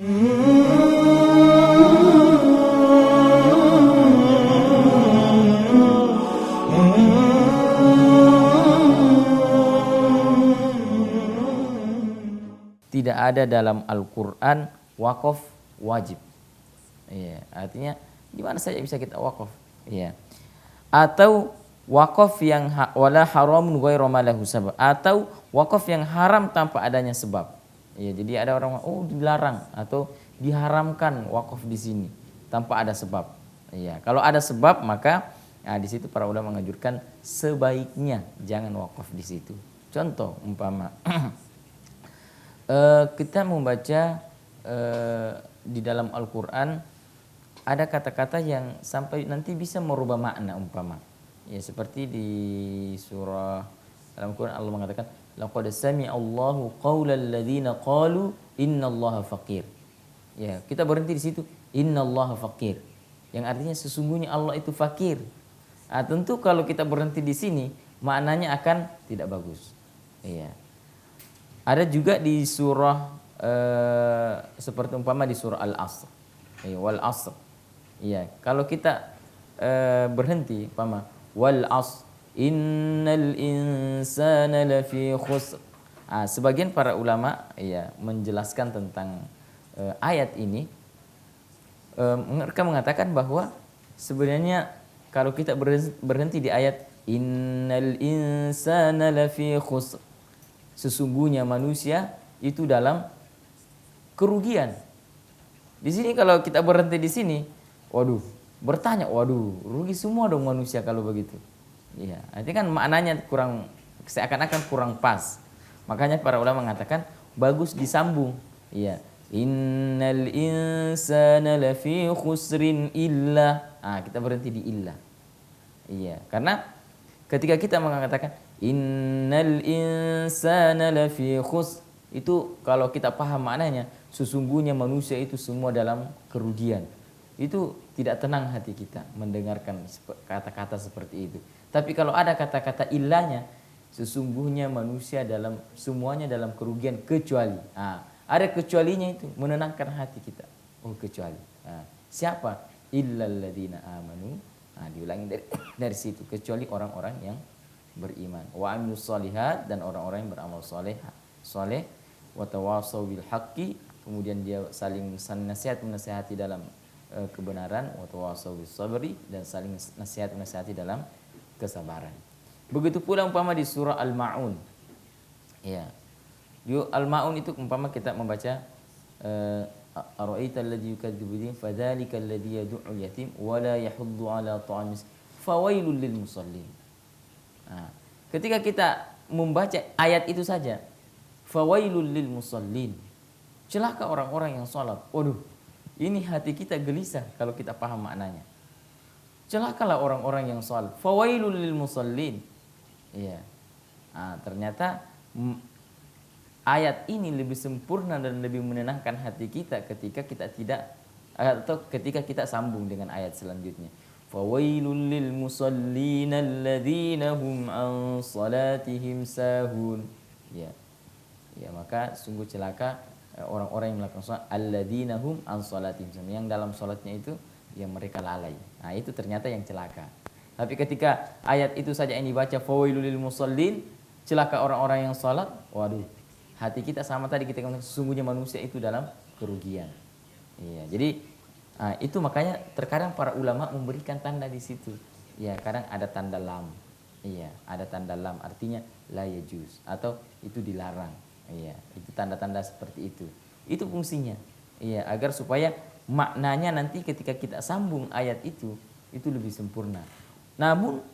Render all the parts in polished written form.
Tidak ada dalam Al-Quran wakaf wajib. Iya, artinya gimana saja bisa kita wakaf. Iya. Atau wakaf yang wala haramun ghairu ma lahu sabab, atau wakaf yang haram tanpa adanya sebab. Iya, jadi ada orang dilarang atau diharamkan wakaf di sini tanpa ada sebab. Iya, kalau ada sebab maka di situ para ulama menganjurkan sebaiknya jangan wakaf di situ. Contoh umpama kita membaca di dalam Al-Quran ada kata-kata yang sampai nanti bisa merubah makna umpama. Ya seperti di surah dalam Al-Quran Allah mengatakan laqad sami'a Allahu qaulal ladzina qalu innallaha faqir. Ya, kita berhenti di situ innallaha faqir. Yang artinya sesungguhnya Allah itu fakir. Tentu kalau kita berhenti di sini maknanya akan tidak bagus. Iya. Ada juga di surah seperti umpama di surah Al-Asr. Wal Asr. Iya, kalau kita berhenti umpama wal Asr innal insana lafi khusr. Sebagian para ulama menjelaskan tentang ayat ini. Mereka mengatakan bahwa sebenarnya kalau kita berhenti di ayat innal insana lafi khusr, sesungguhnya manusia itu dalam kerugian. Di sini kalau kita berhenti di sini, rugi semua dong manusia kalau begitu. Iya, artinya kan maknanya seakan-akan kurang pas. Makanya para ulama mengatakan bagus disambung. Iya, innal insana lafi khusrin illa. Kita berhenti di illa. Iya, karena ketika kita mengatakan innal insana lafi khusr, itu kalau kita paham maknanya sesungguhnya manusia itu semua dalam kerugian. Itu tidak tenang hati kita mendengarkan kata-kata seperti itu. Tapi kalau ada kata-kata illanya, sesungguhnya manusia semuanya dalam kerugian kecuali. Ada kecualinya itu menenangkan hati kita. Kecuali. Siapa? Illal ladzina amanu. Diulangi dari situ, kecuali orang-orang yang beriman, wa amilus shalihat, dan orang-orang yang beramal soleh, wa tawassaw bil haqqi, kemudian dia saling menasihati dalam kebenaran, wa tawassaw bis sabri, dan saling menasihati dalam kesabaran. Begitu pula umpama di surah Al-Maun. Ya. Di Al-Maun itu umpama kita membaca ara'aita alladzi yukadzibu bid-din fadzalika alladzi yad'u yatim wa la yahuddu 'ala ta'amis fawailul lil musallin. Ketika kita membaca ayat itu saja, fawailul lil musallin, celaka orang-orang yang sholat. Ini hati kita gelisah kalau kita paham maknanya. Celakalah orang-orang yang sholat. Fawailul lil musallin. Iya. Ternyata ayat ini lebih sempurna dan lebih menenangkan hati kita ketika kita sambung dengan ayat selanjutnya. Fawailul lil musallin alladzina hum an salatihim sahun. Ya, maka sungguh celaka orang-orang yang melakukan salat alladzina hum an salatihim sahun, yang dalam salatnya itu yang mereka lalai. Itu ternyata yang celaka. Tapi ketika ayat itu saja yang dibaca fawailul lil musallin, celaka orang-orang yang salat, hati kita sama tadi kita katakan sesungguhnya manusia itu dalam kerugian. Iya, jadi itu makanya terkadang para ulama memberikan tanda di situ. Ya, kadang ada tanda lam. Iya, ada tanda lam artinya la yajuz atau itu dilarang. Iya, itu tanda-tanda seperti itu. Itu fungsinya. Iya, agar supaya maknanya nanti ketika kita sambung ayat itu lebih sempurna. Namun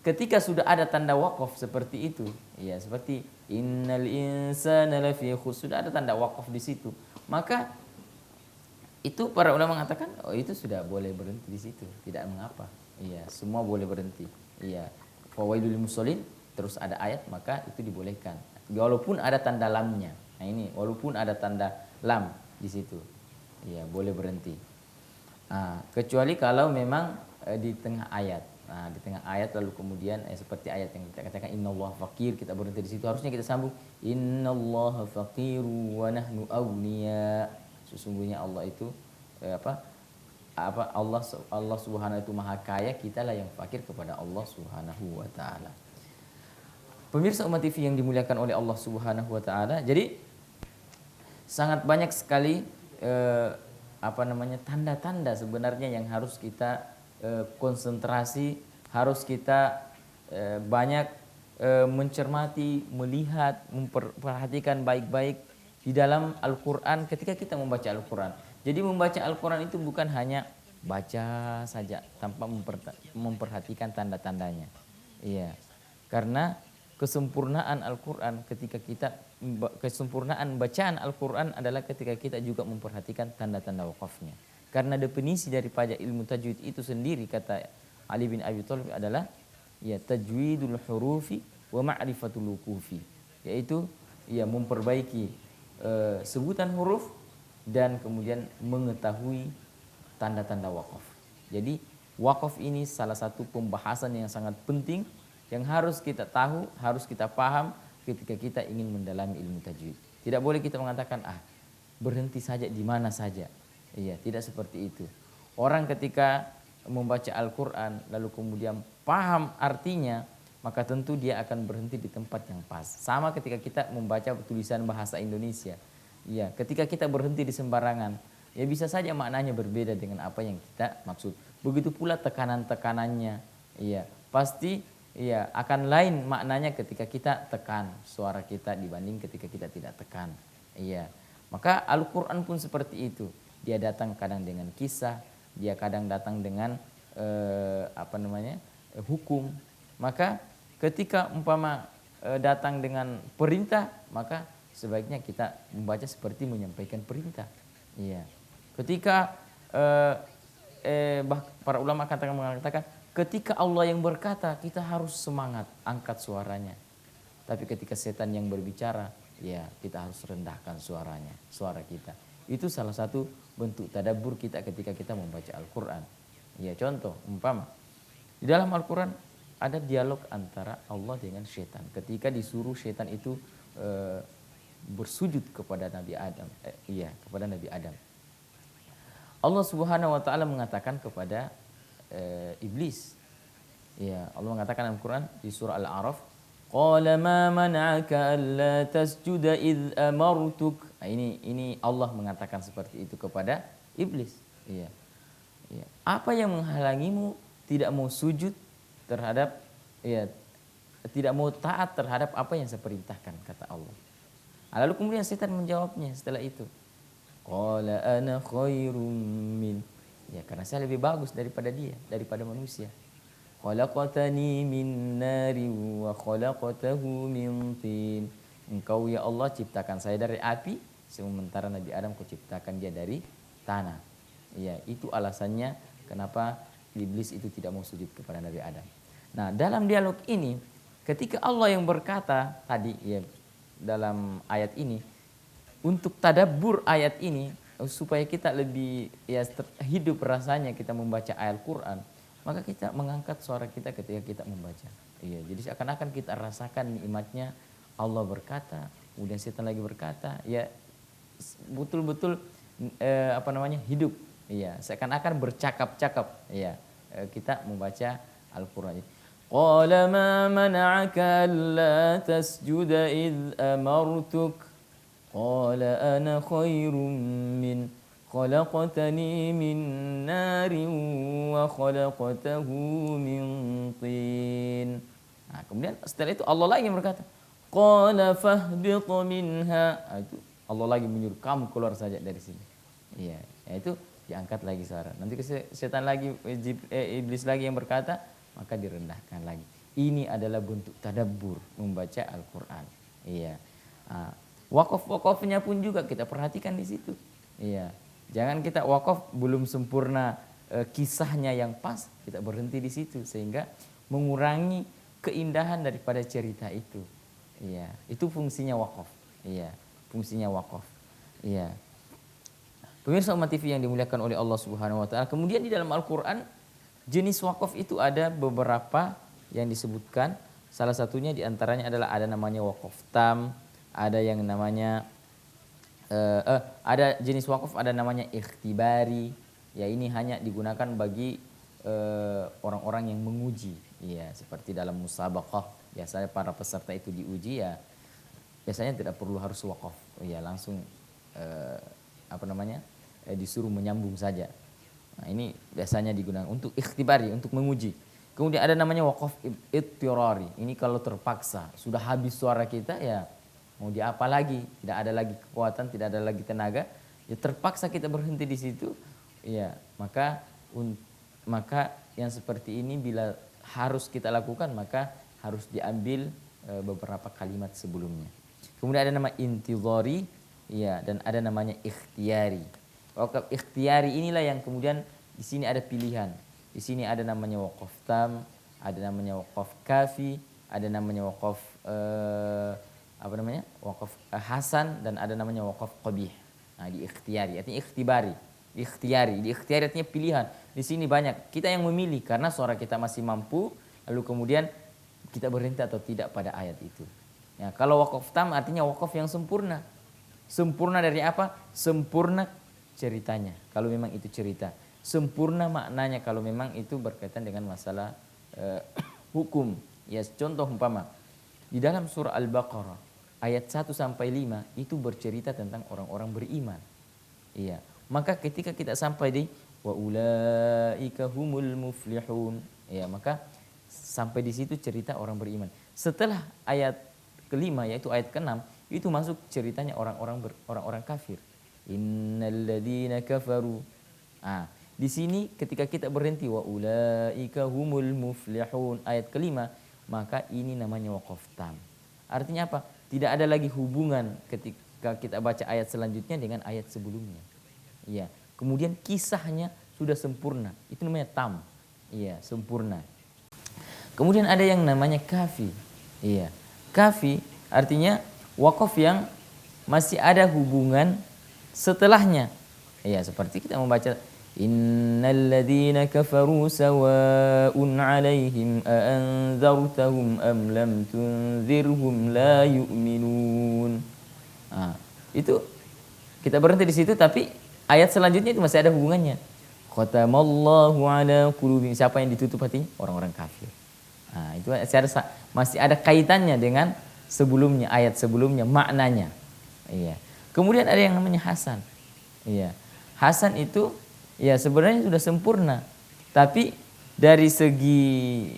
ketika sudah ada tanda wakaf seperti itu, ya seperti innal insana lafi khusr, sudah ada tanda wakaf di situ, maka itu para ulama mengatakan itu sudah boleh berhenti di situ, tidak mengapa. Iya, semua boleh berhenti. Iya, fawailul lil musallin, terus ada ayat maka itu dibolehkan. Walaupun ada tanda lamnya. Ini walaupun ada tanda lam di situ. Iya, boleh berhenti. Kecuali kalau memang di tengah ayat. Di tengah ayat lalu kemudian seperti ayat yang kita katakan innallaha faqir, kita berhenti di situ, harusnya kita sambung innallaha faqiru wa nahnu awliya. Sesungguhnya Allah itu Allah Subhanahu itu maha kaya, kitalah yang fakir kepada Allah Subhanahu wa taala. Pemirsa Umat TV yang dimuliakan oleh Allah Subhanahu wa taala. Jadi sangat banyak sekali tanda-tanda sebenarnya yang harus kita konsentrasi, harus kita banyak mencermati, melihat, memperhatikan baik-baik di dalam Al-Qur'an ketika kita membaca Al-Qur'an. Jadi membaca Al-Qur'an itu bukan hanya baca saja tanpa memperhatikan tanda-tandanya. Iya. Karena kesempurnaan Al-Qur'an kesempurnaan bacaan Al-Qur'an adalah ketika kita juga memperhatikan tanda-tanda wakafnya. Karena definisi daripada ilmu tajwid itu sendiri, kata Ali bin Abi Thalib, adalah ya tajwidul hurufi wa ma'rifatul wuqufi, yaitu ya memperbaiki sebutan huruf dan kemudian mengetahui tanda-tanda wakaf. Jadi wakaf ini salah satu pembahasan yang sangat penting yang harus kita tahu, harus kita paham ketika kita ingin mendalami ilmu tajwid. Tidak boleh kita mengatakan berhenti saja di mana saja. Iya, tidak seperti itu. Orang ketika membaca Al-Qur'an lalu kemudian paham artinya, maka tentu dia akan berhenti di tempat yang pas. Sama ketika kita membaca tulisan bahasa Indonesia. Iya, ketika kita berhenti di sembarangan, ya bisa saja maknanya berbeda dengan apa yang kita maksud. Begitu pula tekanan-tekanannya. Iya, pasti iya akan lain maknanya ketika kita tekan suara kita dibanding ketika kita tidak tekan. Iya. Maka Al-Qur'an pun seperti itu. Dia datang kadang dengan kisah, dia kadang datang dengan hukum. Maka ketika datang dengan perintah, maka sebaiknya kita membaca seperti menyampaikan perintah. Iya. Ketika para ulama mengatakan ketika Allah yang berkata, kita harus semangat angkat suaranya. Tapi ketika setan yang berbicara, ya kita harus rendahkan suara kita. Itu salah satu bentuk tadabbur kita ketika kita membaca Al-Qur'an. Ya, contoh di dalam Al-Qur'an ada dialog antara Allah dengan setan. Ketika disuruh setan itu bersujud kepada Nabi Adam, kepada Nabi Adam. Allah Subhanahu wa taala mengatakan kepada iblis. Ya, Allah mengatakan dalam Al-Qur'an di surah Al-A'raf, qala ma mana'aka alla tasjuda id amartuk. Ini Allah mengatakan seperti itu kepada iblis. Iya. Ya. Apa yang menghalangimu tidak mau sujud terhadap tidak mau taat terhadap apa yang saya perintahkan, kata Allah. Lalu kemudian setan menjawabnya setelah itu, qala ana khairum min. Ya, karena saya lebih bagus daripada manusia. Khalaqatani min nari wa khalaqatahu min tin. Engkau ya Allah ciptakan saya dari api, sementara Nabi Adam kau ciptakan dia dari tanah. Ya, itu alasannya kenapa iblis itu tidak mau sujud kepada Nabi Adam. Nah, dalam dialog ini ketika Allah yang berkata tadi ya dalam ayat ini, untuk tadabbur ayat ini supaya kita lebih hidup rasanya kita membaca ayat Quran, maka kita mengangkat suara kita ketika kita membaca. Iya, jadi seakan-akan kita rasakan nikmatnya Allah berkata, kemudian setan lagi berkata, ya betul-betul hidup. Iya, seakan-akan bercakap-cakap. Iya, kita membaca Al-Qur'an. Qala ma mana'aka alla tasjuda id amartuk. Qala ana khairum min khalaqtani min narin wa khalaqtahu min tin. Nah, kemudian setelah itu Allah lagi berkata, qala fahbit minha. Itu Allah lagi menyuruh kamu keluar saja dari sini. Iya, itu diangkat lagi suara. Nanti setan lagi iblis lagi yang berkata, maka direndahkan lagi. Ini adalah bentuk tadabbur membaca Al-Qur'an. Iya. Nah, wakaf-wakafnya pun juga kita perhatikan di situ. Iya. Jangan kita wakaf belum sempurna kisahnya yang pas, kita berhenti di situ sehingga mengurangi keindahan daripada cerita itu. Iya, itu fungsinya wakaf. Iya, fungsinya wakaf. Iya. Pemirsa Umat TV yang dimuliakan oleh Allah Subhanahu wa taala, kemudian di dalam Al-Qur'an jenis wakaf itu ada beberapa yang disebutkan. Salah satunya diantaranya adalah ada namanya wakaf tam, ada yang namanya ada jenis wakaf ada namanya ikhtibari. Ya ini hanya digunakan bagi orang-orang yang menguji. Ya seperti dalam musabaqah biasanya para peserta itu diuji ya. Biasanya tidak perlu harus wakaf. Ya langsung disuruh menyambung saja. Nah, ini biasanya digunakan untuk ikhtibari, untuk menguji. Kemudian ada namanya wakaf ittirari. Ini kalau terpaksa, sudah habis suara kita ya mau diapa lagi, tidak ada lagi kekuatan, tidak ada lagi tenaga, ya terpaksa kita berhenti di situ. Ya, maka yang seperti ini bila harus kita lakukan maka harus diambil beberapa kalimat sebelumnya. Kemudian ada nama intizari, ya, dan ada namanya ikhtiyari. Wakaf ikhtiyari inilah yang kemudian di sini ada pilihan. Di sini ada namanya wakaf tam, ada namanya wakaf kafi, ada namanya wakaf wakaf hasan, dan ada namanya wakaf qabih. Nah, di ikhtiyari artinya ikhtibari. Di ikhtiyari artinya pilihan. Di sini banyak kita yang memilih karena suara kita masih mampu, lalu kemudian kita berhenti atau tidak pada ayat itu. Ya, kalau wakaf tam artinya wakaf yang sempurna. Sempurna dari apa? Sempurna ceritanya, kalau memang itu cerita. Sempurna maknanya, kalau memang itu berkaitan dengan masalah hukum. Ya, contoh umpama di dalam surah Al-Baqarah ayat 1 sampai 5 itu bercerita tentang orang-orang beriman. Iya, maka ketika kita sampai di wa ulaika humul muflihun, ya, maka sampai di situ cerita orang beriman. Setelah ayat kelima yaitu ayat ke-6 itu masuk ceritanya orang-orang kafir. Innalladzina kafaru. Ah, di sini ketika kita berhenti wa ulaika humul muflihun ayat kelima, maka ini namanya waqaf tam. Artinya apa? Tidak ada lagi hubungan ketika kita baca ayat selanjutnya dengan ayat sebelumnya. Iya. Kemudian kisahnya sudah sempurna. Itu namanya tam. Iya, sempurna. Kemudian ada yang namanya kafi. Iya. Kafi artinya waqaf yang masih ada hubungan setelahnya. Ya, seperti kita membaca innalladzina kafaru sawa'un 'alaihim a anzartahum am lam tunzirhum la yu'minun. Nah, itu kita berhenti di situ, tapi ayat selanjutnya itu masih ada hubungannya. Khatamallahu 'ala qulubihim. Siapa yang ditutup hatinya? Orang-orang kafir. Nah, itu masih ada kaitannya dengan sebelumnya, ayat sebelumnya, maknanya. Iya. Kemudian ada yang namanya hasan. Iya. Hasan itu ya sebenarnya sudah sempurna, tapi dari segi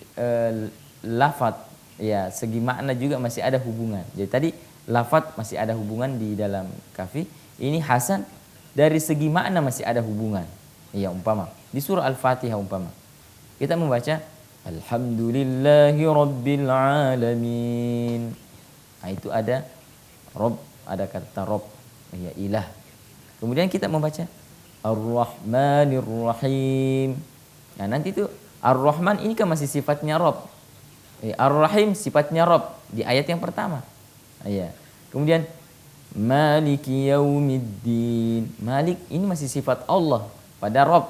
lafadz, ya, segi makna juga masih ada hubungan. Jadi tadi lafadz masih ada hubungan di dalam kafi, ini hasan dari segi makna masih ada hubungan. Iya, umpama di surah Al-Fatihah umpama kita membaca alhamdulillahi rabbil alamin. Nah, itu ada Rob, ada kata Rob, ya ilah. Kemudian kita membaca Ar-Rahmanir Rahim. Nah, nanti itu Ar-Rahman ini kan masih sifatnya Rob. Ar-Rahim sifatnya Rob di ayat yang pertama. Ya. Kemudian Maliki Yaumiddin. Malik ini masih sifat Allah pada Rob.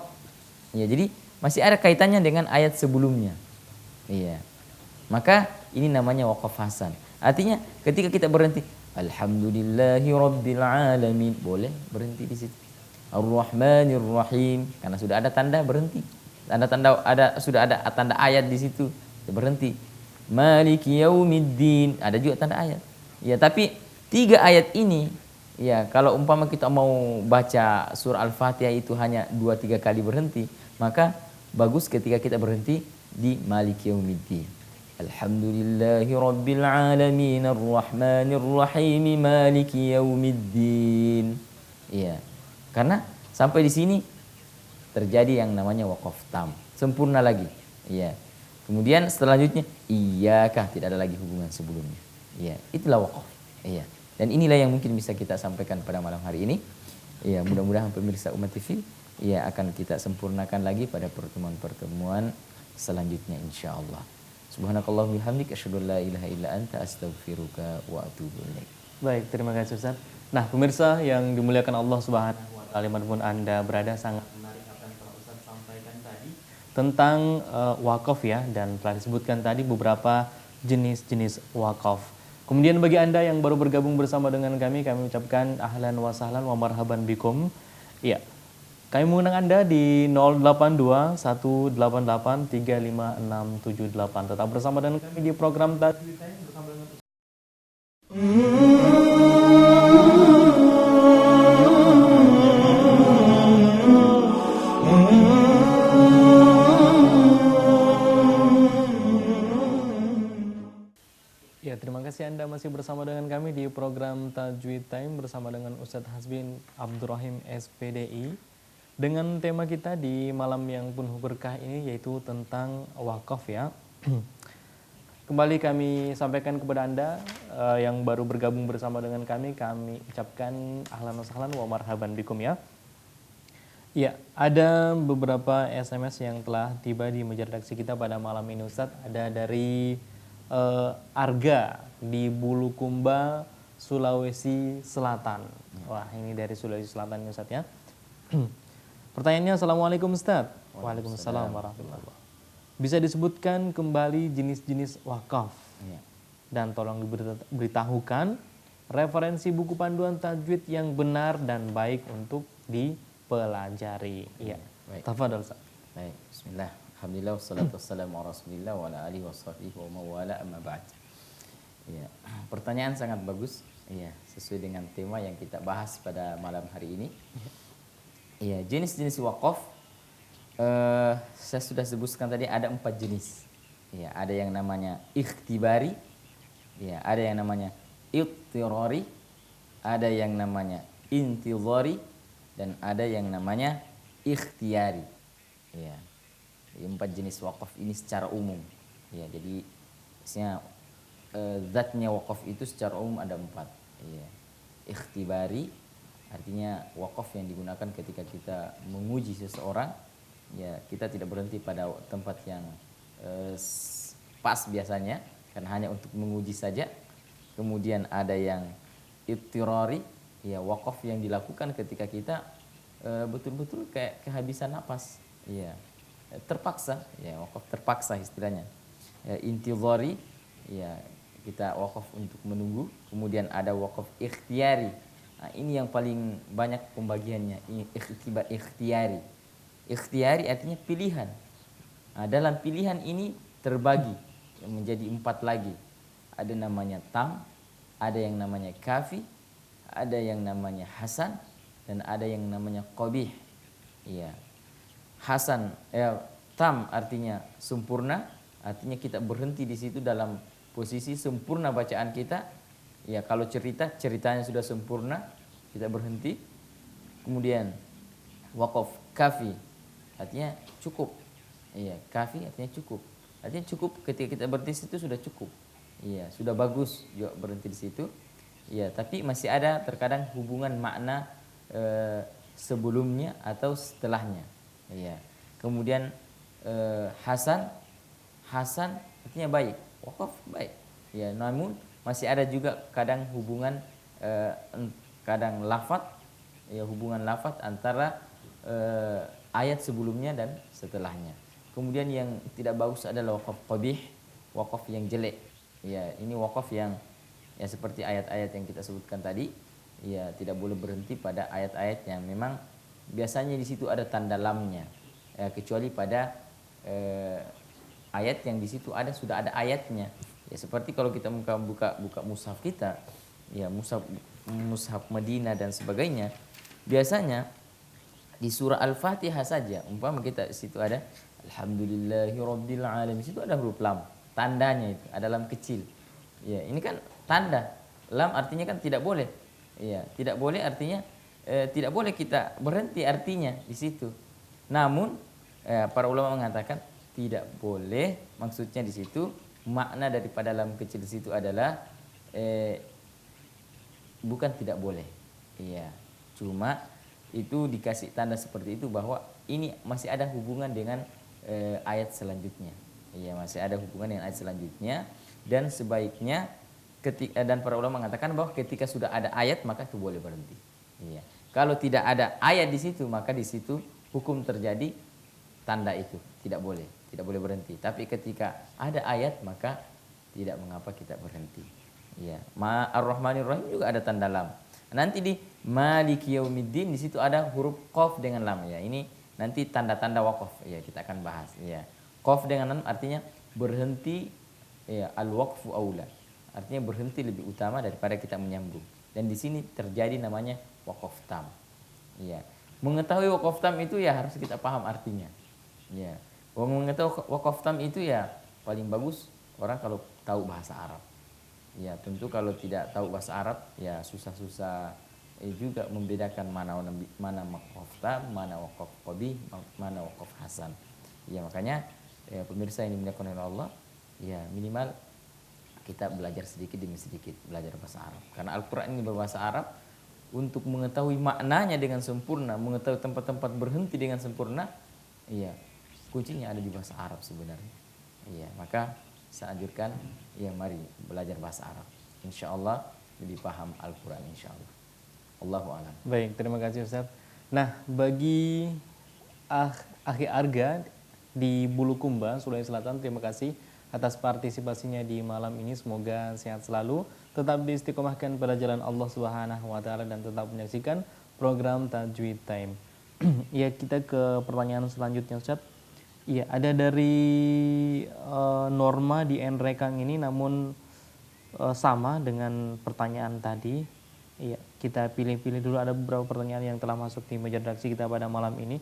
Ya, jadi masih ada kaitannya dengan ayat sebelumnya. Iya. Maka ini namanya waqaf hasan. Artinya ketika kita berhenti alhamdulillahi rabbil alamin, boleh berhenti di situ. Ar-Rahmanir Rahim, karena sudah ada tanda berhenti. Sudah ada tanda ayat di situ, berhenti. Maliki Yaumiddin, ada juga tanda ayat. Ya, tapi 3 ayat ini, ya, kalau umpama kita mau baca surah Al-Fatihah itu hanya 2-3 kali berhenti, maka bagus ketika kita berhenti di Maliki Yaumiddin. Alhamdulillahi rabbil alamin arrahmanir rahim maliki yaumiddin. Iya. Karena sampai di sini terjadi yang namanya waqaf tam, sempurna lagi. Iya. Kemudian selanjutnya iyyaka, tidak ada lagi hubungan sebelumnya. Iya, itulah waqaf. Iya. Dan inilah yang mungkin bisa kita sampaikan pada malam hari ini. Iya, mudah-mudahan pemirsa Umat TV ya akan kita sempurnakan lagi pada pertemuan-pertemuan selanjutnya insyaallah. Subhanakallahumma bihamdik asyhadu an la ilaha illa anta astaghfiruka wa atubu ilaik. Baik, terima kasih Ustaz. Nah, pemirsa yang dimuliakan Allah Subhanahu wa taala, dimanapun Anda berada, sangat menarik apa yang telah Ustaz sampaikan tadi tentang wakaf, ya, dan telah disebutkan tadi beberapa jenis-jenis wakaf. Kemudian bagi Anda yang baru bergabung bersama dengan kami ucapkan ahlan wa sahlan wa marhaban bikum. Iya. Kami mengundang Anda di 082 188 35678. Tetap bersama dengan kami di program Tajwid Time bersama dengan Ya, terima kasih Anda masih bersama dengan kami di program Tajwid Time bersama dengan Ustadz Hasbin Abdurrahim SPDI dengan tema kita di malam yang penuh berkah ini yaitu tentang wakaf ya. Kembali kami sampaikan kepada Anda yang baru bergabung bersama dengan kami ucapkan ahlan wa sahlan wa marhaban bikum ya. Ya, ada beberapa SMS yang telah tiba di meja redaksi kita pada malam ini Ustadz. Ada dari Arga di Bulukumba, Sulawesi Selatan. Wah, ini dari Sulawesi Selatan ya Ustadz ya. Pertanyaannya, Assalamualaikum Ustadz. Waalaikumsalam warahmatullahi wabarakatuh. Bisa disebutkan kembali jenis-jenis wakaf dan tolong diberitahukan referensi buku panduan tajwid yang benar dan baik untuk dipelajari. Iya, tafadhol Ustaz. Baik, bismillah. Alhamdulillah wassalatu wassalamu ala Rasulillah wa ala alihi washabihi wa mawala amma ba'd. Iya, pertanyaan sangat bagus. Iya, sesuai dengan tema yang kita bahas pada malam hari ini. Iya, jenis-jenis wakaf saya sudah sebutkan tadi ada 4 jenis. Ya, ada yang namanya ikhtibari, ya, ada yang namanya ittirari, ada yang namanya intizari, dan ada yang namanya ikhtiyari. Ya, 4 jenis wakaf ini secara umum. Ya, jadi misalnya zatnya wakaf itu secara umum ada 4. Ya, ikhtibari artinya wakaf yang digunakan ketika kita menguji seseorang. Ya, kita tidak berhenti pada tempat yang pas biasanya, karena hanya untuk menguji saja. Kemudian ada yang ittirari, ya wakaf yang dilakukan ketika kita betul-betul kayak kehabisan napas, ya terpaksa, ya wakaf terpaksa istilahnya. Ya, intizari, ya kita wakaf untuk menunggu. Kemudian ada wakaf ikhtiyari. Nah, ini yang paling banyak pembagiannya, ikhtiyari. Ikhtiyari artinya pilihan. Nah, dalam pilihan ini terbagi menjadi 4 lagi. Ada namanya tam, ada yang namanya kafi, ada yang namanya hasan, dan ada yang namanya qabih. Iya. Hasan, tam artinya sempurna, artinya kita berhenti di situ dalam posisi sempurna bacaan kita. Ya, kalau ceritanya sudah sempurna, kita berhenti. Kemudian wakaf kafi artinya cukup. Iya, kafi artinya cukup. Artinya cukup ketika kita berhenti di situ sudah cukup. Iya, sudah bagus juga berhenti di situ. Iya, tapi masih ada terkadang hubungan makna sebelumnya atau setelahnya. Iya. Kemudian hasan artinya baik. Wakaf baik. Ya, namun masih ada juga kadang hubungan kadang lafaz, ya hubungan lafaz antara ayat sebelumnya dan setelahnya. Kemudian yang tidak bagus adalah wakaf qabih, wakaf yang jelek. Ya, ini wakaf yang ya seperti ayat-ayat yang kita sebutkan tadi. Ya, tidak boleh berhenti pada ayat-ayat yang memang biasanya di situ ada tanda lamnya. Ya, kecuali pada ayat yang di situ sudah ada ayatnya. Ya, seperti kalau kita buka mushaf kita, ya mushaf Madinah dan sebagainya, biasanya di surah Al-Fatihah saja, umpama kita di situ ada Alhamdulillahirabbil alamin, di situ ada huruf lam, tandanya itu ada lam kecil. Ya, ini kan tanda. Lam artinya kan tidak boleh. Ya, tidak boleh artinya tidak boleh kita berhenti artinya di situ. Namun para ulama mengatakan tidak boleh, maksudnya di situ makna daripada lam kecil di situ adalah bukan tidak boleh. Iya, cuma itu dikasih tanda seperti itu bahwa ini masih ada hubungan dengan ayat selanjutnya. Iya, masih ada hubungan dengan ayat selanjutnya, dan sebaiknya dan para ulama mengatakan bahwa ketika sudah ada ayat maka itu boleh berhenti. Iya. Kalau tidak ada ayat di situ maka di situ hukum terjadi tanda itu tidak boleh berhenti. Tapi ketika ada ayat maka tidak mengapa kita berhenti. Ya, Ar-Rahmanir Rahim juga ada tanda lam. Nanti di Maliki Yaumiddin di situ ada huruf qaf dengan lam ya. Ini nanti tanda-tanda wakaf ya kita akan bahas ya. Qaf dengan lam artinya berhenti ya, al-waqfu aula. Artinya berhenti lebih utama daripada kita menyambung. Dan di sini terjadi namanya wakaf tam. Ya. Mengetahui wakaf tam itu ya harus kita paham artinya. Ya. Mengetahui wakaf tam itu ya paling bagus orang kalau tahu bahasa Arab. Ya tentu kalau tidak tahu bahasa Arab ya susah-susah juga membedakan mana wakaf tam, mana wakaf qabih, mana wakaf hasan. Ya makanya ya, pemirsa yang dimuliakan oleh Allah, ya minimal kita belajar sedikit demi sedikit belajar bahasa Arab. Karena Al-Quran ini berbahasa Arab, untuk mengetahui maknanya dengan sempurna, mengetahui tempat-tempat berhenti dengan sempurna, ya kuncinya ada di bahasa Arab sebenarnya. Ya maka saya anjurkan, ya mari belajar bahasa Arab. Insya Allah lebih paham Al-Quran insya Allah. Allahu a'lam. Baik, terima kasih Ustaz. Nah, bagi Akhi Arga di Bulukumba, Sulawesi Selatan, terima kasih atas partisipasinya di malam ini. Semoga sehat selalu, tetap diistiqomahkan pada jalan Allah Subhanahu wa taala dan tetap menyaksikan program Tajwid Time. Ya, kita ke pertanyaan selanjutnya Ustaz. Iya, ada dari Norma di Nrekang ini, namun sama dengan pertanyaan tadi. Iya, kita pilih-pilih dulu, ada beberapa pertanyaan yang telah masuk di meja redaksi kita pada malam ini.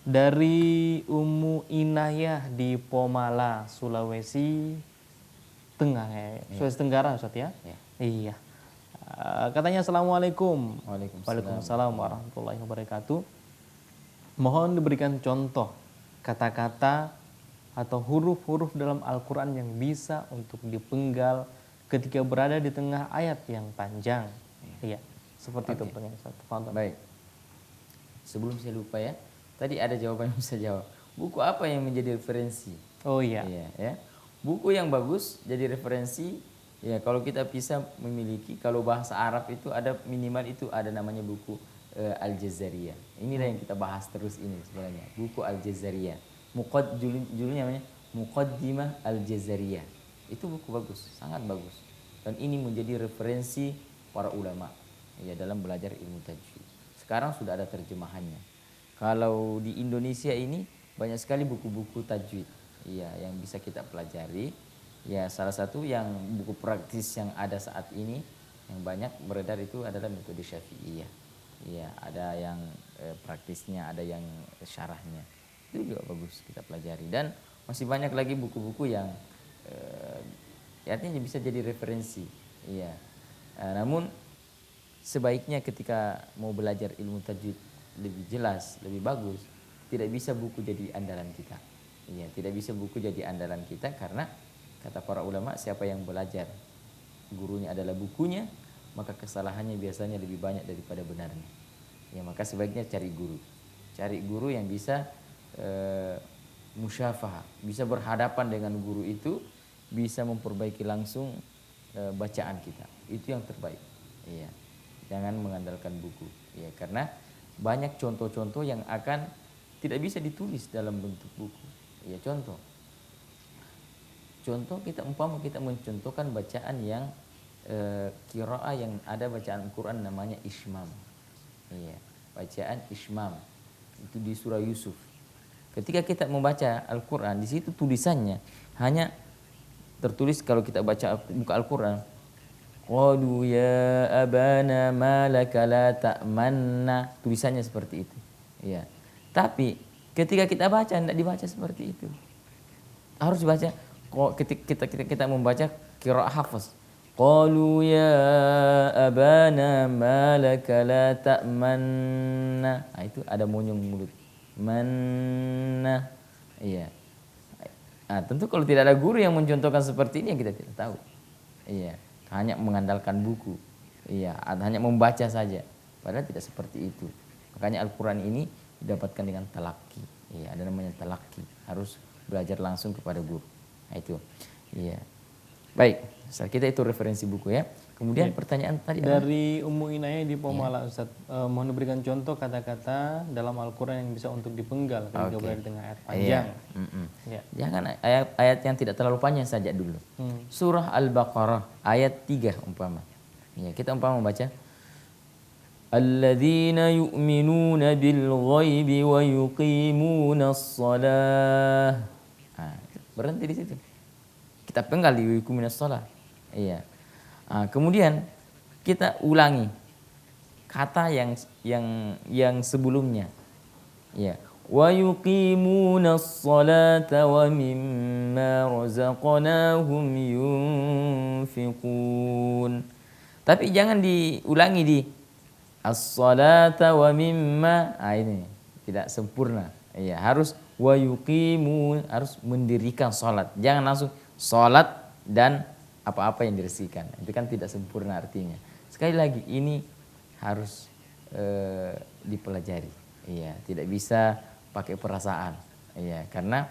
Dari Ummu Inayah di Pomala, Sulawesi Tengah ya. Sulawesi Tenggara Ustaz ya? Ya. Iya. Katanya Assalamualaikum. Waalaikumsalam. Waalaikumsalam warahmatullahi wabarakatuh. Mohon diberikan contoh kata-kata atau huruf-huruf dalam Al-Quran yang bisa untuk dipenggal ketika berada di tengah ayat yang panjang. Iya, seperti itu pertanyaan Ustaz. Baik. Sebelum saya lupa ya, tadi ada jawaban yang bisa jawab. Buku apa yang menjadi referensi? Oh iya. Iya, ya. Buku yang bagus jadi referensi. Ya, kalau kita bisa memiliki, kalau bahasa Arab itu ada minimal itu ada namanya buku Al-Jazariyah. Inilah yang kita bahas terus ini sebenarnya. Buku Al-Jazariyah. Judulnya namanya Muqaddimah Al-Jazariyah. Itu buku bagus, sangat bagus. Dan ini menjadi referensi para ulama ya dalam belajar ilmu tajwid. Sekarang sudah ada terjemahannya. Kalau di Indonesia ini banyak sekali buku-buku tajwid. Ya, yang bisa kita pelajari. Ya, salah satu yang buku praktis yang ada saat ini yang banyak beredar itu adalah metode Syafi'iyah. Ya, ada yang praktisnya, ada yang syarahnya. Itu juga bagus kita pelajari. Dan masih banyak lagi buku-buku yang artinya bisa jadi referensi. Iya. Namun sebaiknya ketika mau belajar ilmu tajwid lebih jelas, lebih bagus, tidak bisa buku jadi andalan kita. Iya, tidak bisa buku jadi andalan kita karena kata para ulama, siapa yang belajar gurunya adalah bukunya, maka kesalahannya biasanya lebih banyak daripada benarnya. Ya, maka sebaiknya cari guru. Cari guru yang bisa musyafahah, bisa berhadapan dengan guru itu, bisa memperbaiki langsung bacaan kita. Itu yang terbaik. Iya. Jangan mengandalkan buku. Ya, karena banyak contoh-contoh yang akan tidak bisa ditulis dalam bentuk buku. Ya, contoh kita mencontohkan bacaan yang qiraah yang ada bacaan Al-Quran namanya Ishmam. Iya, bacaan Ishmam itu di surah Yusuf. Ketika kita membaca Al-Quran, di situ tulisannya hanya tertulis, kalau kita baca buka Al-Quran, qalu ya abana malaka la ta'manna, tulisannya seperti itu. Iya. Tapi ketika kita baca tidak dibaca seperti itu. Harus dibaca kita membaca qiraah Hafs. Qalu ya abana malaka la ta'manna. Nah, itu ada monyong mulut. Manna. Iya. Nah, tentu kalau tidak ada guru yang mencontohkan seperti ini, kita tidak tahu. Iya, hanya mengandalkan buku. Iya, hanya membaca saja. Padahal tidak seperti itu. Makanya Al-Quran ini didapatkan dengan talaki. Iya, ada namanya talaki. Harus belajar langsung kepada guru. Nah, itu. Iya. Baik, Ustaz, kita itu referensi buku ya. Kemudian pertanyaan tadi apa? Dari Ummu Inayah di Pomala, Ustaz. Mohon diberikan contoh kata-kata dalam Al-Quran yang bisa untuk dipenggal ketika berada di tengah ayat panjang. Ya. Jangan ayat-ayat yang tidak terlalu panjang saja dulu. Surah Al-Baqarah ayat 3 umpama. Ya, kita umpama membaca Alladzina yu'minuna bil ghaibi wa yuqimunas shalah. Berhenti di situ. Kita penggal di yuqimunas shalah. Iya. Kemudian kita ulangi kata yang sebelumnya. Ya. Wa yuqimunas salata wa mimma razaqnahum yunfiqun. Tapi jangan diulangi di as-salata wa mimma. Ini tidak sempurna. Ya, harus wa yuqimun, harus mendirikan salat. Jangan langsung salat dan apa-apa yang diresmikan. Itu kan tidak sempurna artinya. Sekali lagi ini harus dipelajari. Iya, tidak bisa pakai perasaan. Iya, karena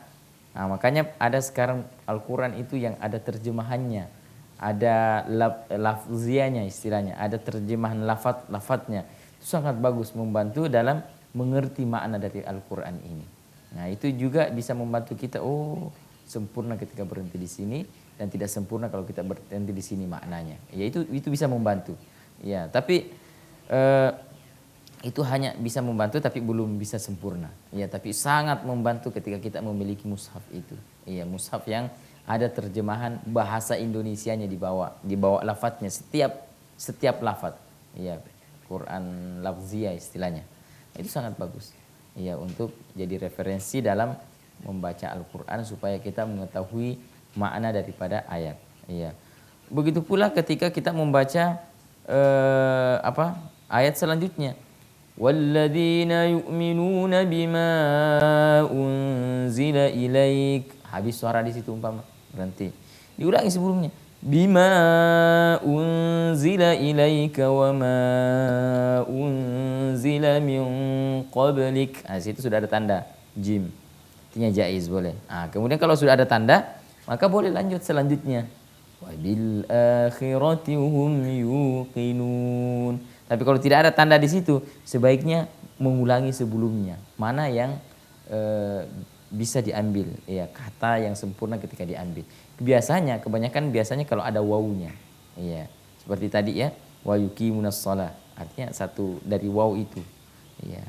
makanya ada sekarang Al-Qur'an itu yang ada terjemahannya, ada lafzianya istilahnya, ada terjemahan lafadznya. Itu sangat bagus membantu dalam mengerti makna dari Al-Qur'an ini. Nah, itu juga bisa membantu kita sempurna ketika berhenti di sini dan tidak sempurna kalau kita berhenti di sini maknanya. Ya itu bisa membantu. Ya, tapi itu hanya bisa membantu tapi belum bisa sempurna. Ya, tapi sangat membantu ketika kita memiliki mushaf itu. Iya, mushaf yang ada terjemahan bahasa Indonesianya di bawah lafadznya setiap lafadz. Iya, Quran lafziyah istilahnya. Itu sangat bagus. Iya, untuk jadi referensi dalam membaca Al-Qur'an supaya kita mengetahui makna daripada ayat. Iya. Begitu pula ketika kita membaca ayat selanjutnya. Walladzina yu'minuna bima unzila ilaik. Habis suara di situ umpama, berhenti. Diulangi sebelumnya. Bima unzila ilaika wa ma unzila min qablik. Situ sudah ada tanda jim. Artinya jaiz boleh. Kemudian kalau sudah ada tanda, maka boleh lanjut selanjutnya. Wa bil akhirati hum yuqinun. Tapi kalau tidak ada tanda di situ, sebaiknya mengulangi sebelumnya. Mana yang bisa diambil, ya, kata yang sempurna ketika diambil. Kebanyakan biasanya kalau ada wawunya. Ya, seperti tadi ya, wa yuqimunas shalah. Artinya satu dari waw itu. Ya.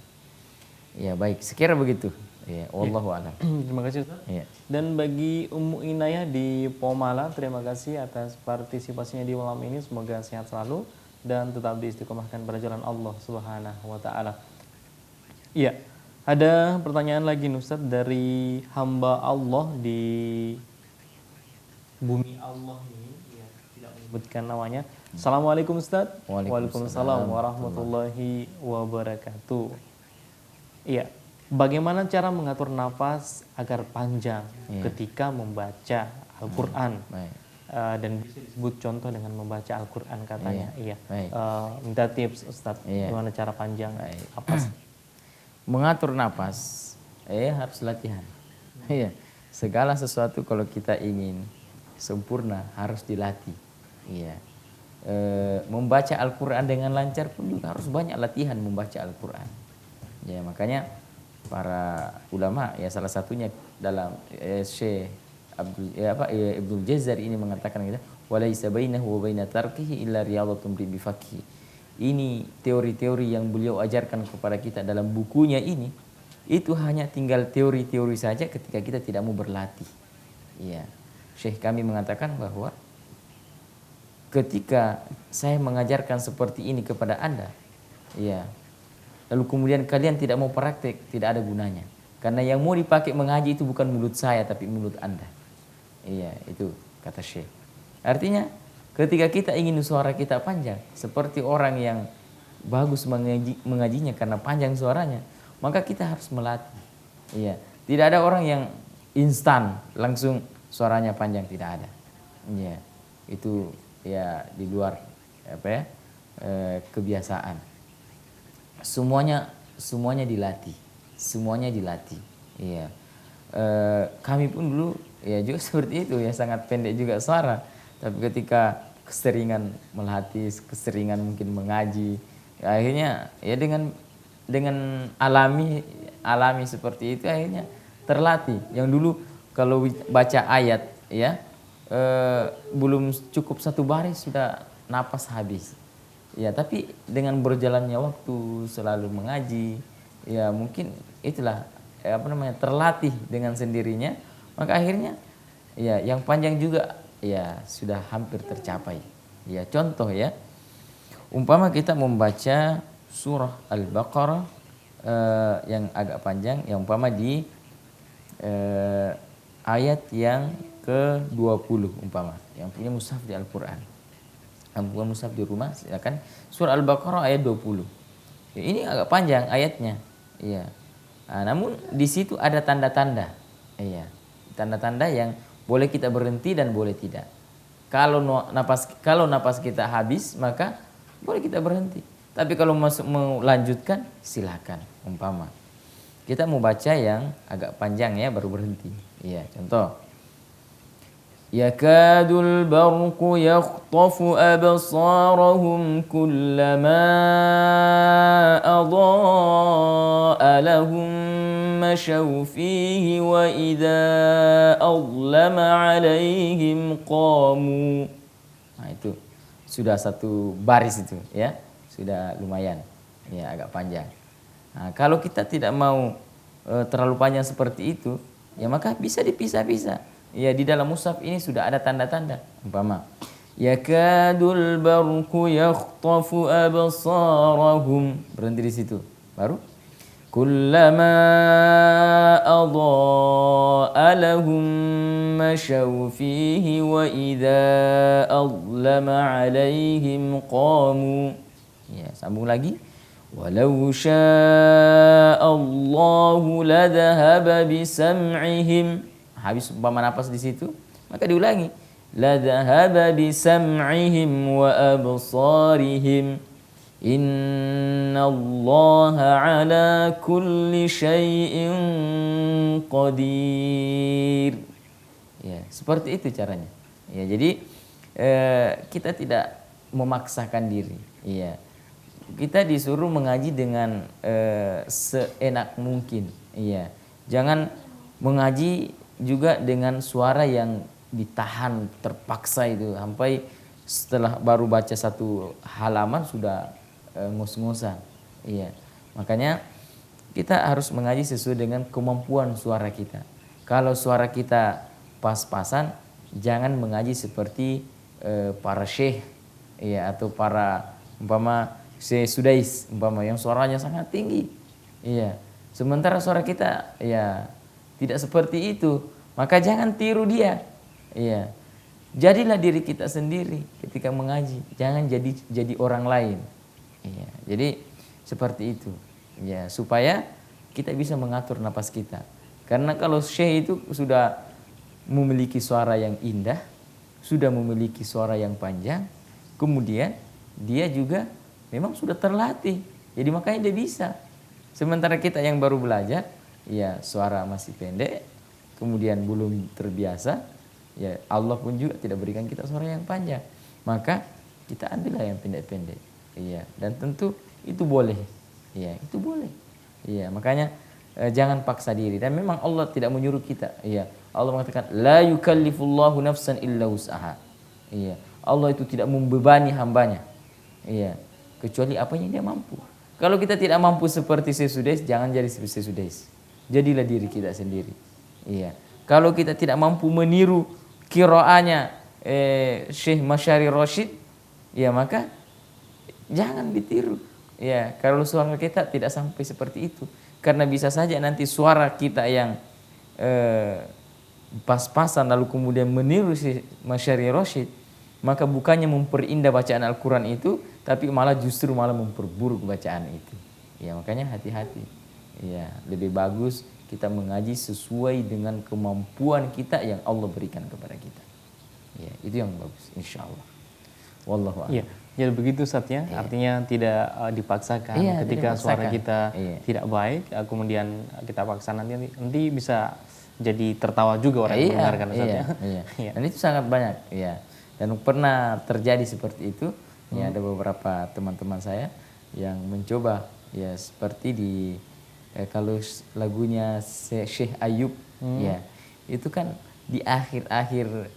Ya, baik, sekira begitu. Ya, wallahu a'lam. Terima kasih, Ustaz. Ya. Dan bagi Ummu Inayah di Pomala, terima kasih atas partisipasinya di malam ini. Semoga sehat selalu dan tetap diistiqomahkan pada jalan Allah Subhanahu wa taala. Iya, ada pertanyaan lagi Ustaz dari hamba Allah di bumi Allah ini, ya, tidak menyebutkan namanya. Assalamualaikum Ustaz. Waalaikumsalam warahmatullahi wabarakatuh. Iya, bagaimana cara mengatur nafas agar panjang ketika membaca Al-Quran? Dan bisa disebut contoh dengan membaca Al-Quran katanya. Iya. Minta tips Ustadz, gimana cara panjang? Apa? Mengatur nafas, harus latihan. Iya. Segala sesuatu kalau kita ingin sempurna harus dilatih. Iya. Membaca Al-Quran dengan lancar pun juga harus banyak latihan membaca Al-Quran. Ya, makanya para ulama, ya salah satunya dalam Syekh Ibnul Jazari ini mengatakan gitu, walaisa bainahu wa baina tarkihi illa riyadhatun bi fakhi. Ini teori-teori yang beliau ajarkan kepada kita dalam bukunya ini, itu hanya tinggal teori-teori saja ketika kita tidak mau berlatih. Iya. Syekh kami mengatakan bahwa ketika saya mengajarkan seperti ini kepada Anda, iya, lalu kemudian kalian tidak mau praktek, tidak ada gunanya. Karena yang mau dipakai mengaji itu bukan mulut saya tapi mulut Anda. Iya, itu kata Syekh. Artinya ketika kita ingin suara kita panjang, seperti orang yang bagus mengajinya karena panjang suaranya, maka kita harus melatih. Iya, tidak ada orang yang instan langsung suaranya panjang, tidak ada. Iya, itu ya di luar kebiasaan. Semuanya dilatih, Iya. Kami pun dulu ya juga seperti itu ya, sangat pendek juga suara, Tapi ketika keseringan melatih, keseringan mungkin mengaji, ya akhirnya ya dengan alami seperti itu akhirnya terlatih. Yang dulu kalau baca ayat ya belum cukup satu baris sudah napas habis. Ya, tapi dengan berjalannya waktu selalu mengaji, ya mungkin itulah terlatih dengan sendirinya, maka akhirnya ya yang panjang juga ya sudah hampir tercapai. Ya, contoh ya. Umpama kita membaca surah Al-Baqarah yang agak panjang, yang umpama di ayat yang ke-20 umpama, yang punya mushaf di Al-Qur'an. Yang punya mushaf di rumah silakan surah Al-Baqarah ayat 20. Ya, ini agak panjang ayatnya. Iya. Nah, namun di situ ada tanda-tanda. Iya. Tanda-tanda yang boleh kita berhenti dan boleh tidak. Kalau napas kita habis maka boleh kita berhenti. Tapi kalau mau lanjutkan silakan. Umpama kita mau baca yang agak panjang ya baru berhenti. Iya, contoh. Yakadul barqu yakhtafu absarahum kullama adaa'a lahum mashaw fihi wa idza adlama 'alaihim qamu. Nah, itu sudah satu baris itu ya. Sudah lumayan. Ya, agak panjang. Nah, kalau kita tidak mau terlalu panjang seperti itu, ya maka bisa dipisah-pisah. Ya, di dalam mushaf ini sudah ada tanda-tanda. Umpama yakadul barqu yakhtafu absarahum, berhenti di situ. Baru kullama adaa'a lahum mashaw fihi wa idza adlama 'alaihim qamu. Ya, sambung lagi. Walau sya'allahu ladhahaba bisam'ihim. Habis umpama napas di situ, maka diulangi. Ladhahaba bisam'ihim wa absarihim. Innallaha ala kulli syai'in qadir. Ya, seperti itu caranya. Ya, jadi kita tidak memaksakan diri. Iya. Kita disuruh mengaji dengan seenak mungkin. Iya. Jangan mengaji juga dengan suara yang ditahan terpaksa itu sampai setelah baru baca satu halaman sudah ngos-ngosan. Iya. Makanya kita harus mengaji sesuai dengan kemampuan suara kita. Kalau suara kita pas-pasan, jangan mengaji seperti para syekh ya, atau para umpama Syekh Sudais umpama yang suaranya sangat tinggi. Iya. Sementara suara kita ya tidak seperti itu, maka jangan tiru dia. Iya. Jadilah diri kita sendiri ketika mengaji, jangan jadi orang lain. Iya. Jadi seperti itu. Ya, supaya kita bisa mengatur napas kita. Karena kalau syekh itu sudah memiliki suara yang indah, sudah memiliki suara yang panjang, kemudian dia juga memang sudah terlatih. Jadi makanya dia bisa. Sementara kita yang baru belajar, ya suara masih pendek, kemudian belum terbiasa, ya Allah pun juga tidak berikan kita suara yang panjang. Maka kita ambillah yang pendek-pendek. Iya, dan tentu itu boleh. Iya, itu boleh. Iya, makanya jangan paksa diri, dan memang Allah tidak menyuruh kita. Iya, Allah mengatakan la yukallifullahu nafsan illa wus'aha. Iya, Allah itu tidak membebani hambanya. Iya, kecuali apa yang dia mampu. Kalau kita tidak mampu seperti Syekh Sudais, jangan jadi seperti Syekh Sudais. Jadilah diri kita sendiri. Iya. Kalau kita tidak mampu meniru qiraahnya Syekh Masyari Rashid, ya maka jangan ditiru. Ya, kalau suara kita tidak sampai seperti itu, karena bisa saja nanti suara kita yang pas-pasan lalu kemudian meniru Syekh Masyari Rashid, maka bukannya memperindah bacaan Al-Quran itu, tapi justru malah memperburuk bacaan itu. Ya, makanya hati-hati. Ya, lebih bagus kita mengaji sesuai dengan kemampuan kita yang Allah berikan kepada kita. Ya, itu yang bagus, insya Allah. Wallahu a'lam. Iya, jadi begitu Ustaz ya. Iya. Artinya tidak dipaksakan ketika tidak suara dipaksakan. kita tidak baik, kemudian kita paksa nanti bisa jadi tertawa juga orang yang mendengarkan Ustaz ya. Iya. Dan itu sangat banyak. Ya. Dan pernah terjadi seperti itu. Ya, ada beberapa teman-teman saya yang mencoba ya seperti di kalau lagunya Syekh Ayub ya itu kan di akhir-akhir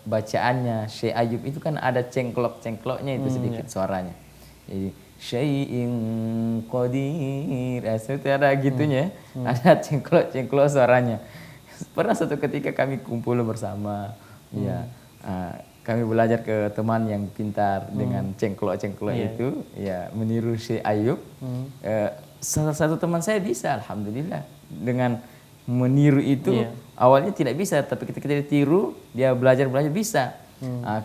bacaannya Syekh Ayub itu kan ada cengklok-cengkloknya itu sedikit suaranya. Jadi syai'in qadir, itu ada gitunya, ada cengklok-cengklok suaranya. Pernah suatu ketika kami kumpul bersama, ya kami belajar ke teman yang pintar dengan cengklok-cengklok itu, ya meniru Syekh Ayub. Salah satu teman saya bisa, alhamdulillah, dengan meniru itu. Awalnya tidak bisa, tapi ketika dia tiru, dia belajar bisa.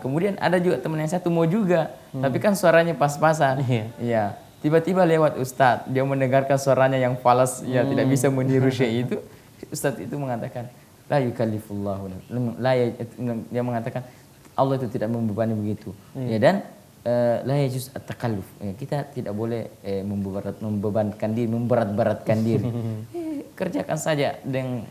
Kemudian ada juga teman yang satu mau juga, tapi kan suaranya pas-pasan. Iya. Tiba-tiba lewat Ustadz, dia mendengarkan suaranya yang falas, ya tidak bisa meniru Syekh itu. Ustadz itu mengatakan, la yukallifullahu, dia mengatakan Allah itu tidak membebani begitu. Ya, dan la yajuz at-takalluf. Ya, kita tidak boleh membebankan diri, memberat-beratkan diri. Kerjakan saja dengan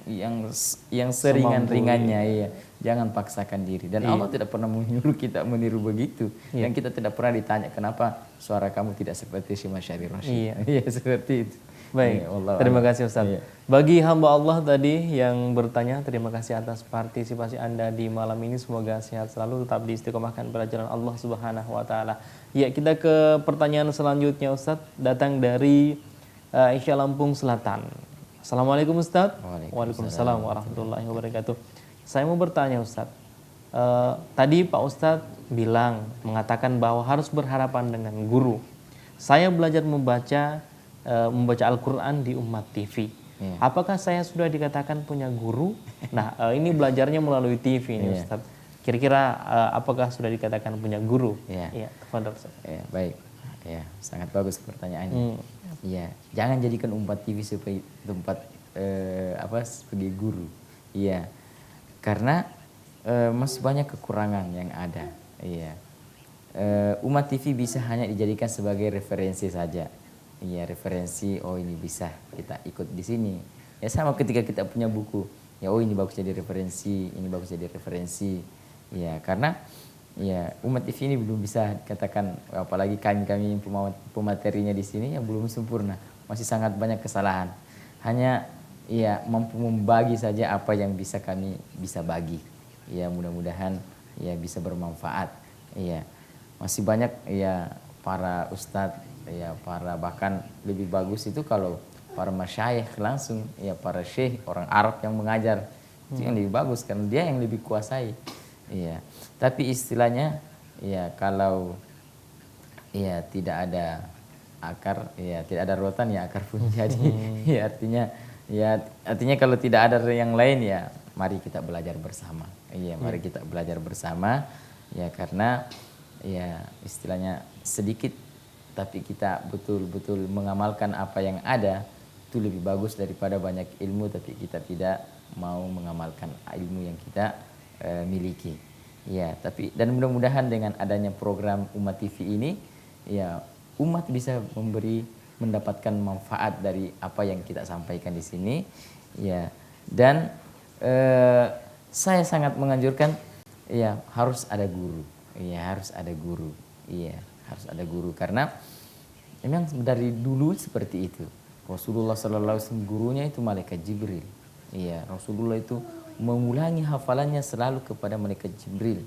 yang seringan-ringannya, iya. Jangan paksakan diri. Dan Allah tidak pernah menyuruh kita meniru begitu. Dan kita tidak pernah ditanya kenapa suara kamu tidak seperti Syekh Masyari Rasyid. Iya, seperti itu. Baik, ya, terima kasih Ustaz. Bagi hamba Allah tadi yang bertanya, terima kasih atas partisipasi Anda di malam ini. Semoga sehat selalu, tetap diistiqomahkan pada jalan Allah Subhanahu wa taala. Ya, kita ke pertanyaan selanjutnya Ustaz, datang dari Aisyah Lampung Selatan. Assalamualaikum Ustaz. Waalaikumsalam warahmatullahi wabarakatuh. Saya mau bertanya Ustaz. Tadi Pak Ustaz mengatakan bahwa harus berhadapan dengan guru. Saya belajar membaca Al-Quran di Umat TV. Apakah saya sudah dikatakan punya guru? Nah, ini belajarnya melalui TV ini Ustaz. Kira-kira apakah sudah dikatakan punya guru? Iya, Ustaz. Baik. Ya, sangat bagus pertanyaannya. Iya, jangan jadikan Umat TV sebagai tempat sebagai guru. Iya. Karena masih banyak kekurangan yang ada. Iya. Umat TV bisa hanya dijadikan sebagai referensi saja. Iya, referensi, oh ini bisa kita ikut di sini. Ya sama ketika kita punya buku, ya oh ini bagus jadi referensi, ini bagus jadi referensi. Ya, karena ya Umat TV ini belum bisa dikatakan, apalagi kami yang pematerinya di sini yang belum sempurna, masih sangat banyak kesalahan. Hanya ya mampu membagi saja apa yang bisa kami bisa bagi. Ya mudah-mudahan ya bisa bermanfaat. Ya masih banyak ya para ustadz, ya para bahkan lebih bagus itu kalau para masyayikh langsung, ya para syekh orang Arab yang mengajar itu yang lebih bagus karena dia yang lebih kuasai. Iya, tapi istilahnya ya kalau ya tidak ada akar, ya tidak ada rotan ya akar pun jadi. Ya artinya kalau tidak ada yang lain ya mari kita belajar bersama. Iya, mari kita belajar bersama ya karena ya istilahnya sedikit tapi kita betul-betul mengamalkan apa yang ada itu lebih bagus daripada banyak ilmu tapi kita tidak mau mengamalkan ilmu yang kita miliki. Ya, tapi dan mudah-mudahan dengan adanya program Umat TV ini ya umat bisa mendapatkan manfaat dari apa yang kita sampaikan di sini. Ya, dan saya sangat menganjurkan ya harus ada guru. Ya, harus ada guru. Iya, harus ada guru karena memang dari dulu seperti itu. Rasulullah sallallahu alaihi wasallam gurunya itu malaikat Jibril. Iya, Rasulullah itu mengulangi hafalannya selalu kepada malaikat Jibril.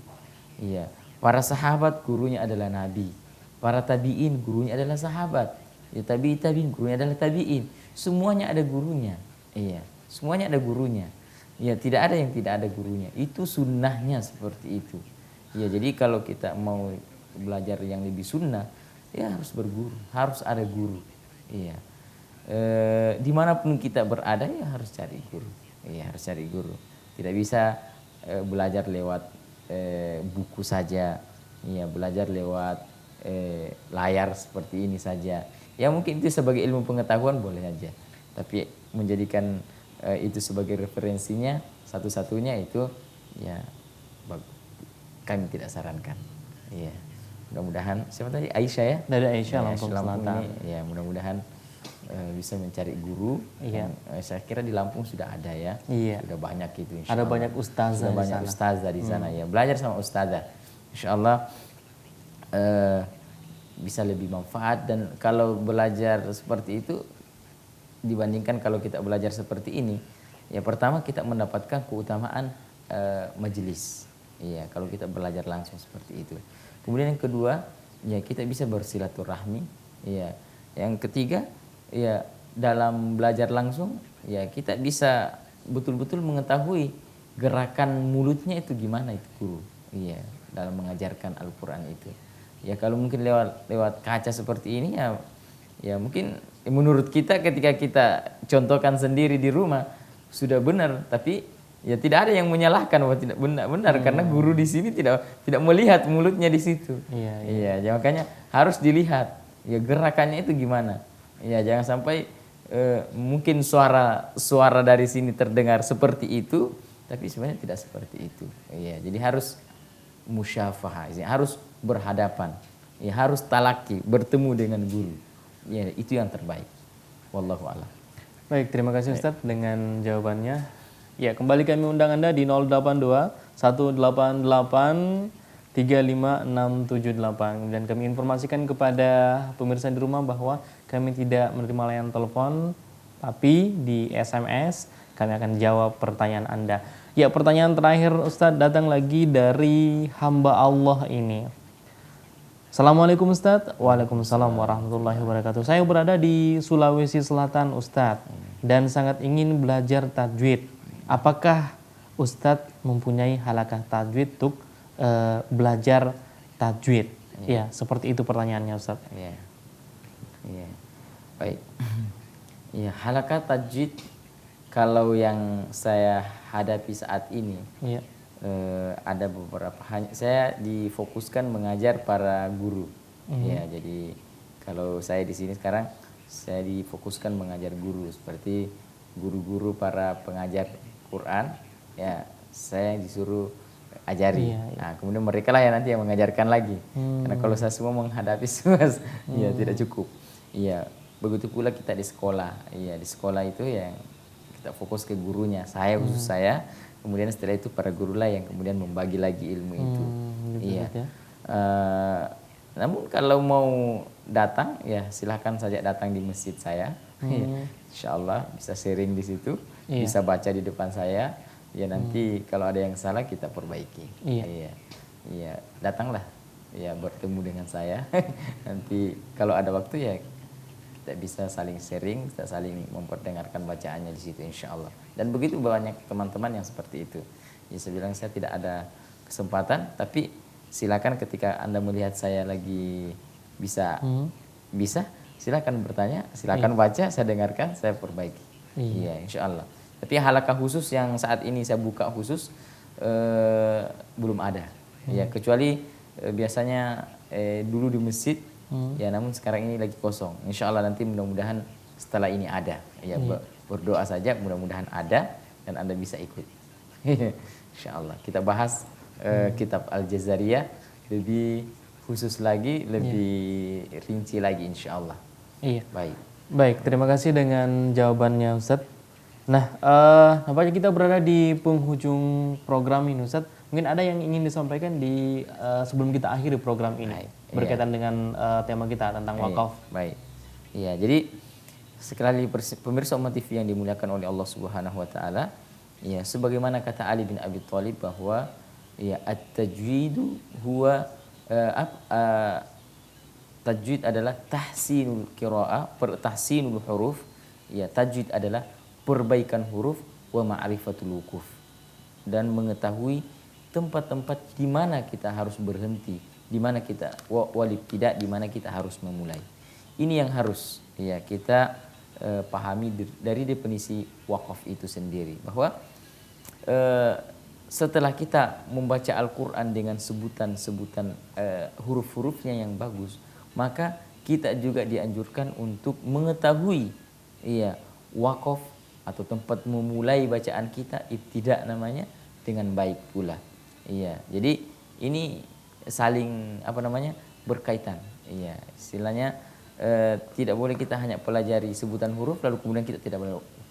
Iya, para sahabat gurunya adalah nabi. Para tabi'in gurunya adalah sahabat. Ya, tabi'in gurunya adalah tabi'in. Semuanya ada gurunya. Iya, semuanya ada gurunya. Ya, tidak ada yang tidak ada gurunya. Itu sunnahnya seperti itu. Ya, jadi kalau kita mau belajar yang lebih sunnah, ya harus berguru, harus ada guru. Iya. Dimanapun kita berada ya harus cari guru. Iya, harus cari guru. Tidak bisa belajar lewat buku saja. Iya, belajar lewat layar seperti ini saja. Ya mungkin itu sebagai ilmu pengetahuan boleh aja. Tapi menjadikan itu sebagai referensinya satu-satunya itu ya kami tidak sarankan. Iya. Mudah-mudahan siapa tadi Aisyah ya? Dari Aisyah ya, Lampung Selatan. Ya, mudah-mudahan bisa mencari guru. Iya. Saya kira di Lampung sudah ada ya. Iya. Sudah banyak itu Ada banyak ustazah. Sudah banyak ustazah di sana ya. Belajar sama ustazah. insya Allah bisa lebih manfaat. Dan kalau belajar seperti itu dibandingkan kalau kita belajar seperti ini, ya pertama kita mendapatkan keutamaan majelis. Iya, kalau kita belajar langsung seperti itu. Kemudian yang kedua, ya kita bisa bersilaturahmi. Iya. Yang ketiga, ya dalam belajar langsung, ya kita bisa betul-betul mengetahui gerakan mulutnya itu gimana itu guru. Iya, dalam mengajarkan Al-Qur'an itu. Ya kalau mungkin lewat kaca seperti ini ya mungkin menurut kita ketika kita contohkan sendiri di rumah sudah benar, tapi ya tidak ada yang menyalahkan bahwa tidak benar karena guru di sini tidak melihat mulutnya di situ. Iya, ya, makanya harus dilihat ya gerakannya itu gimana. Ya jangan sampai mungkin suara dari sini terdengar seperti itu, tapi sebenarnya tidak seperti itu. Iya, jadi harus musyafahah, harus berhadapan, ya harus talaki, bertemu dengan guru. Ya itu yang terbaik. Wallahu a'lam. Baik, terima kasih Ustadz dengan jawabannya. Ya, kembali kami undang Anda di 082 188 35678 dan kami informasikan kepada pemirsa di rumah bahwa kami tidak menerima layanan telepon, tapi di SMS kami akan jawab pertanyaan Anda. Ya, pertanyaan terakhir Ustadz datang lagi dari hamba Allah ini. Assalamualaikum Ustadz. Waalaikumsalam warahmatullahi wabarakatuh. Saya berada di Sulawesi Selatan Ustadz dan sangat ingin belajar tajwid. Apakah Ustadz mempunyai halakah tajwid untuk belajar tajwid? Ya, seperti itu pertanyaannya Ustadz. Iya. Iya. Baik. Iya, halakah tajwid kalau yang saya hadapi saat ini. Iya. Ada beberapa, saya difokuskan mengajar para guru. Ya, jadi kalau saya di sini sekarang saya difokuskan mengajar guru seperti guru-guru para pengajar Quran. Ya, saya disuruh ajari. Nah, kemudian mereka lah yang nanti yang mengajarkan lagi. Karena kalau saya semua menghadapi semua, ya tidak cukup. Iya, begitu pula kita di sekolah. Iya, di sekolah itu yang kita fokus ke gurunya. Saya khusus saya. Kemudian setelah itu para guru lah yang kemudian membagi lagi ilmu itu. Iya. Ya. Namun kalau mau datang ya silahkan saja datang di masjid saya. Insya Allah bisa sharing di situ, bisa baca di depan saya. Ya nanti kalau ada yang salah kita perbaiki. Iya. Iya, datanglah. Ya bertemu dengan saya. Nanti kalau ada waktu ya kita bisa saling sharing, kita saling memperdengarkan bacaannya di situ insya Allah. Dan begitu banyak teman-teman yang seperti itu. Ya saya bilang saya tidak ada kesempatan, tapi silakan ketika Anda melihat saya lagi bisa silakan bertanya, silakan baca, saya dengarkan, saya perbaiki. Iya, insya Allah. Tapi halakah khusus yang saat ini saya buka khusus belum ada. Ya kecuali biasanya dulu di masjid. Ya namun sekarang ini lagi kosong. Insya Allah nanti mudah-mudahan setelah ini ada. Ya berdoa saja mudah-mudahan ada dan Anda bisa ikut. Insya Allah. Kita bahas kitab Al-Jazariyah lebih khusus lagi, lebih rinci lagi insya Allah. Iya. Baik, terima kasih dengan jawabannya Ustadz. Nah, nampaknya kita berada di penghujung program ini Ustadz. Mungkin ada yang ingin disampaikan di sebelum kita akhiri program ini berkaitan dengan tema kita tentang wakaf. Baik. Iya, jadi sekali pemirsa Ummah TV yang dimuliakan oleh Allah Subhanahu wa taala, ya sebagaimana kata Ali bin Abi Thalib bahwa ya at-tajwidu huwa tajwid adalah tahsinul qiraah, tahsinul huruf. Ya, tajwid adalah perbaikan huruf wa ma'rifatul wuquf dan mengetahui tempat-tempat di mana kita harus berhenti, di mana kita tidak, di mana kita harus memulai. Ini yang harus ya kita pahami dari definisi wakaf itu sendiri, bahwa setelah kita membaca Al-Qur'an dengan sebutan-sebutan huruf-hurufnya yang bagus, maka kita juga dianjurkan untuk mengetahui ya wakaf atau tempat memulai bacaan kita ibtida namanya dengan baik pula. Iya, jadi ini saling berkaitan. Iya, istilahnya tidak boleh kita hanya pelajari sebutan huruf lalu kemudian kita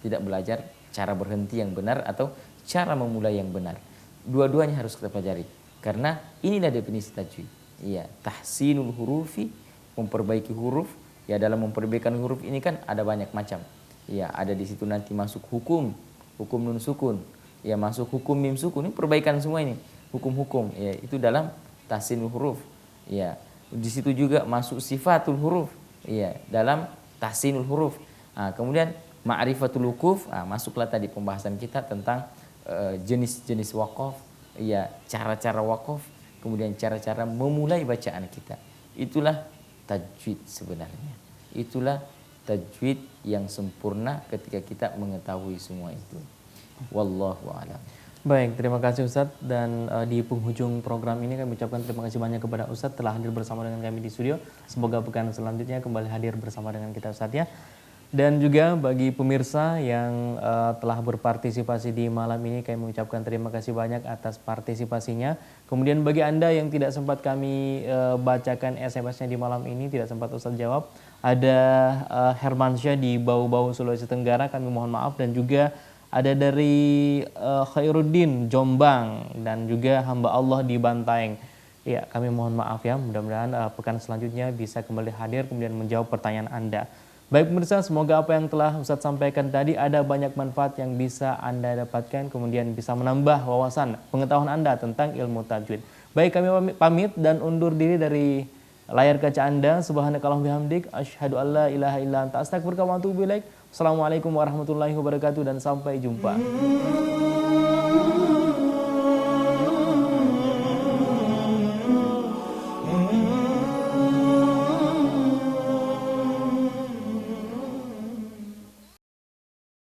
tidak belajar cara berhenti yang benar atau cara memulai yang benar. Dua-duanya harus kita pelajari. Karena inilah definisi tajwid. Iya, tahsinul hurufi, memperbaiki huruf. Ya, dalam memperbaikan huruf ini kan ada banyak macam. Ya, ada di situ nanti masuk hukum, hukum nun sukun. Ya, masuk hukum mim sukun, ini perbaikan semua ini. Hukum-hukum, ya, itu dalam tahsinul huruf. Ya, di situ juga masuk sifatul huruf. Ya, dalam tahsinul huruf. Nah, kemudian ma'rifatul wukuf, masuklah tadi pembahasan kita tentang jenis-jenis wakaf, ya, cara-cara wakaf, kemudian cara-cara memulai bacaan kita. Itulah tajwid sebenarnya. Itulah tajwid yang sempurna ketika kita mengetahui semua itu. Wallahu a'lam. Baik, terima kasih Ustadz. Dan di penghujung program ini kami ucapkan terima kasih banyak kepada Ustadz telah hadir bersama dengan kami di studio. Semoga pekan selanjutnya kembali hadir bersama dengan kita Ustadz ya. Dan juga bagi pemirsa yang telah berpartisipasi di malam ini, kami mengucapkan terima kasih banyak atas partisipasinya. Kemudian bagi Anda yang tidak sempat kami bacakan SMS-nya di malam ini, tidak sempat Ustadz jawab, ada Hermansyah di Bau-Bau Sulawesi Tenggara, kami mohon maaf. Dan juga ada dari Khairuddin Jombang, dan juga hamba Allah di Bantaeng. Ya, kami mohon maaf ya, mudah-mudahan pekan selanjutnya bisa kembali hadir kemudian menjawab pertanyaan Anda. Baik pemirsa, semoga apa yang telah Ustadz sampaikan tadi ada banyak manfaat yang bisa Anda dapatkan, kemudian bisa menambah wawasan pengetahuan Anda tentang ilmu tajwid. Baik, kami pamit dan undur diri dari layar kaca Anda. Subhanakallahumma bihamdik, asyhadu an la ilaha illa anta, astaghfiruka wa atubu ilaik. Assalamualaikum warahmatullahi wabarakatuh dan sampai jumpa.